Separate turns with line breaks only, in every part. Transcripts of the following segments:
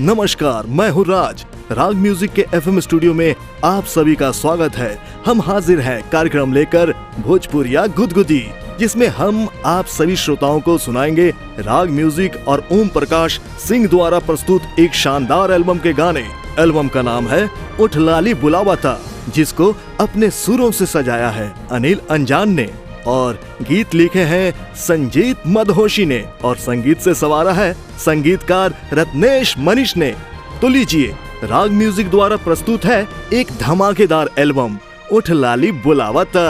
नमस्कार, मैं हूँ राज। राग म्यूजिक के एफएम स्टूडियो में आप सभी का स्वागत है। हम हाजिर हैं कार्यक्रम लेकर भोजपुरिया गुदगुदी, जिसमें हम आप सभी श्रोताओं को सुनाएंगे राग म्यूजिक और ओम प्रकाश सिंह द्वारा प्रस्तुत एक शानदार एल्बम के गाने। एल्बम का नाम है उठ लाली बुलावता, जिसको अपने सुरों से सजाया है अनिल अंजान ने और गीत लिखे हैं संजीत मदहोशी ने और संगीत से संवारा है संगीतकार रत्नेश मनीष ने। तो लीजिए, राग म्यूजिक द्वारा प्रस्तुत है एक धमाकेदार एल्बम उठ लाली बुलावता।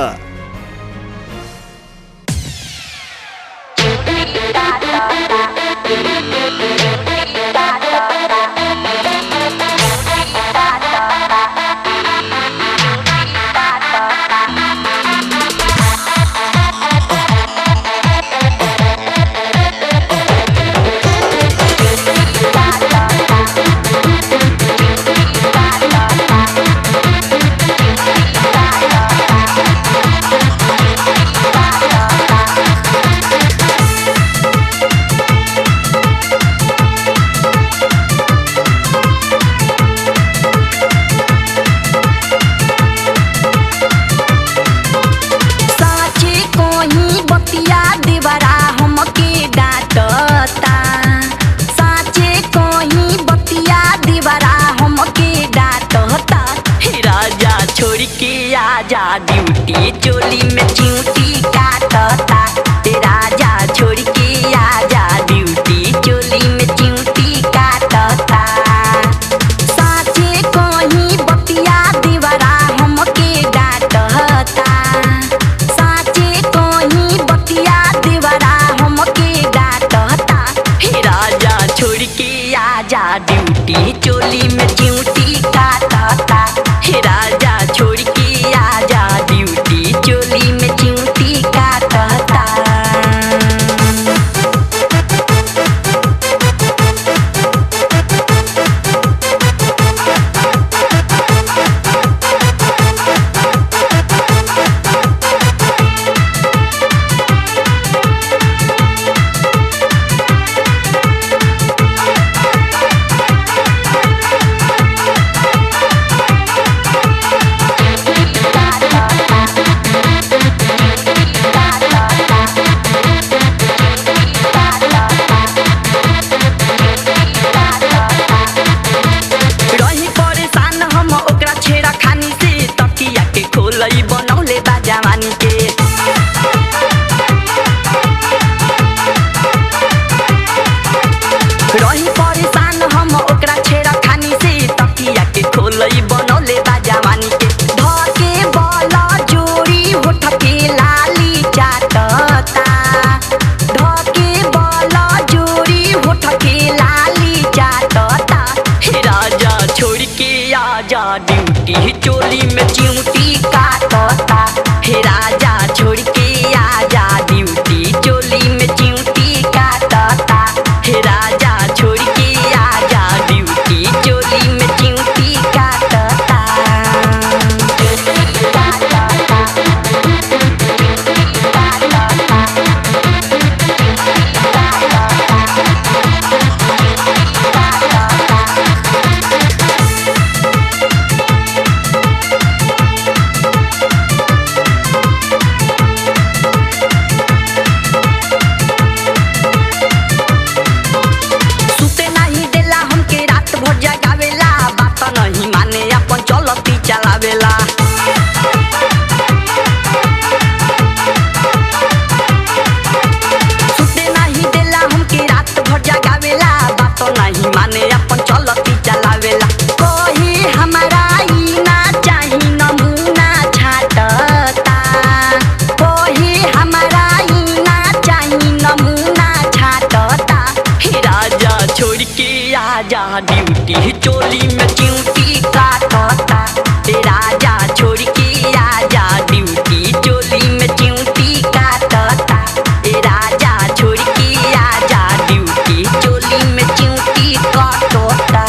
आजा ड्यूटी चोली में चिंटी काटता, राजा छोड़ के आजा ड्यूटी चोली में चिंटी काटता। साचे कहीं बतिया दीवारा हमके डांटता, साचे कहीं बतिया दीवारा हमके डांटता। राजा छोड़ के आजा ड्यूटी चोली में चिंटी काटता, राजा छोड़ के आजा ड्यूटी चोली में चिंटी काटता। बनौले बा जवानी के रही परेशान हम ओकरा छेड़ा खानी से, तकिया के खोलई बनौले बा जवानी के। धके बला जोड़ी होठ के लाली चाटता, धके बला जोड़ी होठ के लाली चाटता। राजा छोड़ के आजा ड्यूटी चोली में चिंटी काटता, राजा छोड़ के आजा ड्यूटी चोली में चिंटी काटता, राजा छोड़ के आजा ड्यूटी चोली में चिंटी काटता। चलावेला सुते नहीं देला हमके रात भर जगावेला, बात नहीं माने अपन चलती चलावेला। कही हमारा ई ना चाही नमूना छाटता, कही हमारा ई ना चाही नमूना छाटता। राजा छोड़ के आजा ड्यूटी चोली में चिंटी काटता, राजा छोड़ के आजा ड्यूटी चोली में चिंटी काटता, राजा छोड़ के आजा ड्यूटी चोली में चिंटी काटता।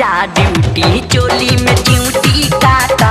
आजा ड्यूटी चोली में ड्यूटी काटता